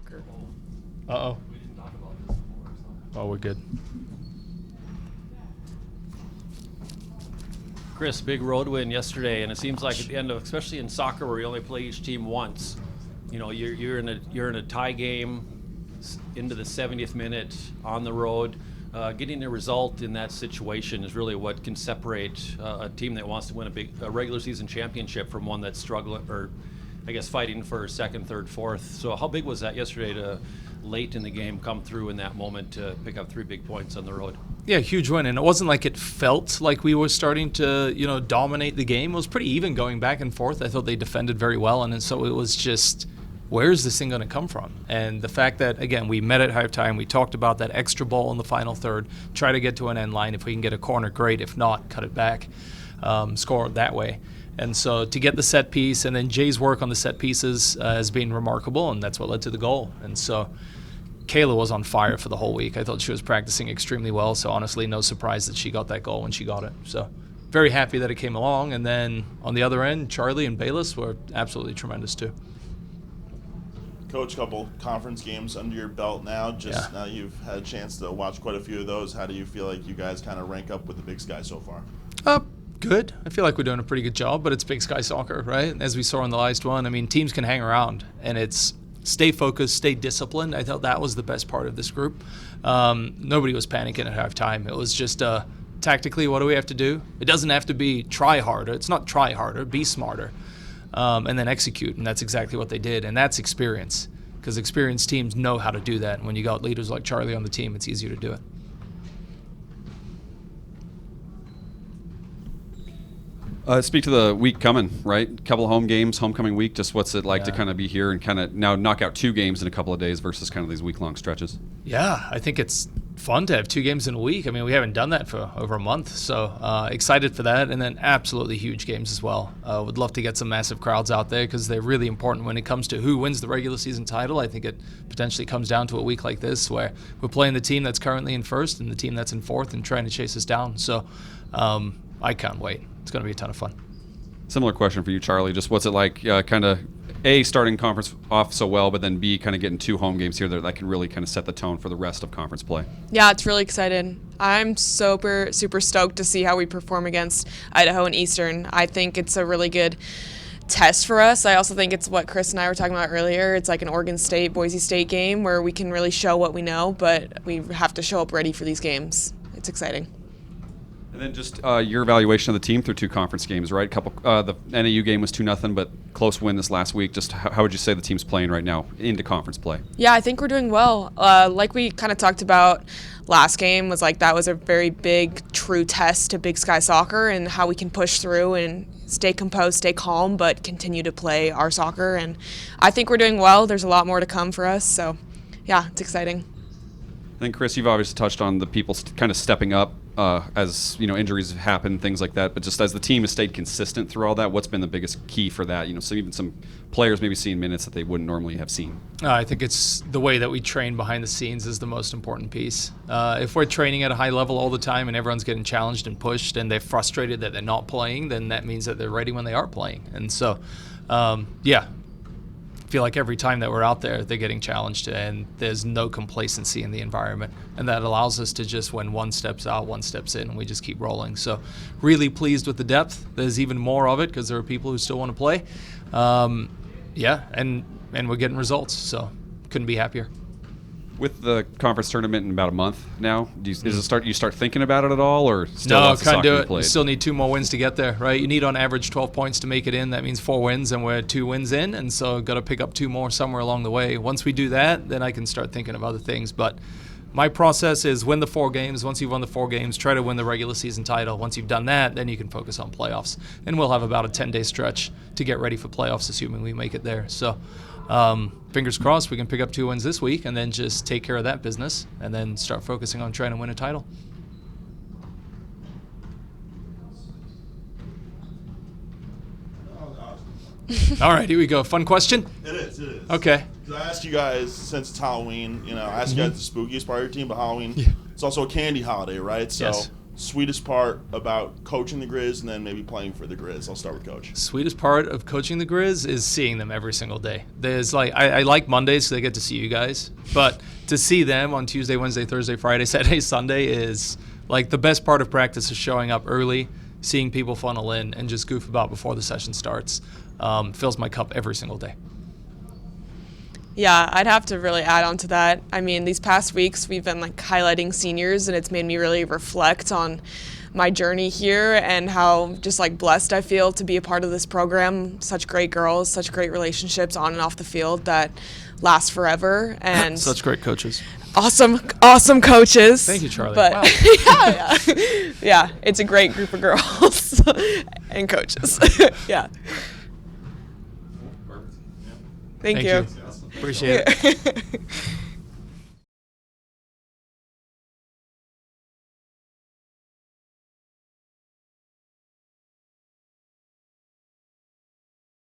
soccer. Uh-oh. Oh, we're good. Chris, big road win yesterday, and it seems like at the end of, especially in soccer where you only play each team once, you know, you're in a tie game into the 70th minute on the road. Getting a result in that situation is really what can separate a team that wants to win a regular season championship from one that's struggling, or I guess fighting for second, third, fourth. So how big was that yesterday to late in the game come through in that moment to pick up 3 big points on the road? Yeah, huge win, and it wasn't like it felt like we were starting to, dominate the game. It was pretty even going back and forth. I thought they defended very well, and so it was just, where's this thing going to come from? And the fact that, again, we met at halftime, we talked about that extra ball in the final third, try to get to an end line. If we can get a corner, great. If not, cut it back, score that way. And so to get the set piece, and then Jay's work on the set pieces has been remarkable, and that's what led to the goal. And so Kayla was on fire for the whole week. I thought she was practicing extremely well, so honestly, no surprise that she got that goal when she got it. So very happy that it came along. And then on the other end, Charlie and Bayless were absolutely tremendous too. Coach, couple conference games under your belt now. Now you've had a chance to watch quite a few of those. How do you feel like you guys kind of rank up with the Big Sky so far? Good. I feel like we're doing a pretty good job, but it's Big Sky soccer, right? As we saw in the last one, I mean, teams can hang around, and it's stay focused, stay disciplined. I thought that was the best part of this group. Nobody was panicking at halftime. It was just tactically, what do we have to do? It doesn't have to be try harder. It's not try harder, be smarter, and then execute, and that's exactly what they did, and that's experience, because experienced teams know how to do that, and when you got leaders like Charlie on the team, it's easier to do it. Speak to the week coming, right? Couple of home games, homecoming week. Just what's it like to kind of be here and kind of now knock out 2 games in a couple of days versus kind of these week-long stretches? Yeah, I think it's fun to have 2 games in a week. I mean, we haven't done that for over a month, so excited for that. And then absolutely huge games as well. Would love to get some massive crowds out there because they're really important when it comes to who wins the regular season title. I think it potentially comes down to a week like this where we're playing the team that's currently in first and the team that's in fourth and trying to chase us down. So I can't wait. It's going to be a ton of fun. Similar question for you, Charlie. Just what's it like kind of, A, starting conference off so well, but then B, kind of getting 2 home games here that can really kind of set the tone for the rest of conference play? Yeah, it's really exciting. I'm super stoked to see how we perform against Idaho and Eastern. I think it's a really good test for us. I also think it's what Chris and I were talking about earlier. It's like an Oregon State, Boise State game where we can really show what we know, but we have to show up ready for these games. It's exciting. And then just your evaluation of the team through 2 conference games, right? The NAU game was 2-0, but close win this last week. Just how would you say the team's playing right now into conference play? Yeah, I think we're doing well. Like we kind of talked about last game, was like that was a very big, true test to Big Sky soccer and how we can push through and stay composed, stay calm, but continue to play our soccer. And I think we're doing well. There's a lot more to come for us. So, yeah, it's exciting. I think, Chris, you've obviously touched on the people kind of stepping up as injuries have happened, things like that. But just as the team has stayed consistent through all that, what's been the biggest key for that? So even some players maybe seeing minutes that they wouldn't normally have seen. I think it's the way that we train behind the scenes is the most important piece. If we're training at a high level all the time and everyone's getting challenged and pushed and they're frustrated that they're not playing, then that means that they're ready when they are playing. And so, I feel like every time that we're out there, they're getting challenged, and there's no complacency in the environment. And that allows us to just, when one steps out, one steps in, and we just keep rolling. So really pleased with the depth. There's even more of it because there are people who still want to play. And we're getting results, so couldn't be happier. With the conference tournament in about a month now, you start thinking about it at all, or still lots of soccer do it. played? You still need 2 more wins to get there, right? You need on average 12 points to make it in. That means 4 wins, and we're 2 wins in, and so got to pick up 2 more somewhere along the way. Once we do that, then I can start thinking of other things. But my process is win the 4 games. Once you've won the 4 games, try to win the regular season title. Once you've done that, then you can focus on playoffs. And we'll have about a 10-day stretch to get ready for playoffs, assuming we make it there. So fingers crossed we can pick up 2 wins this week and then just take care of that business and then start focusing on trying to win a title. All right, here we go. Fun question? It is. Okay. I asked you guys, since it's Halloween, I asked you guys the spookiest part of your team, but Halloween, Yeah. it's also a candy holiday, right? So Yes. sweetest part about coaching the Griz, and then maybe playing for the Griz? I'll start with Coach. Sweetest part of coaching the Griz is seeing them every single day. There's like I like Mondays so they get to see you guys, but to see them on Tuesday, Wednesday, Thursday, Friday, Saturday, Sunday is like the best part of practice is showing up early, seeing people funnel in, and just goof about before the session starts. Fills my cup every single day. Yeah, I'd have to really add on to that. I mean, these past weeks we've been like highlighting seniors, and it's made me really reflect on my journey here and how just like blessed I feel to be a part of this program. Such great girls, such great relationships on and off the field that last forever, and Such great coaches. awesome coaches. Thank you, Charlie. But Wow. yeah, it's a great group of girls and coaches. Yeah. Thank you. Appreciate it.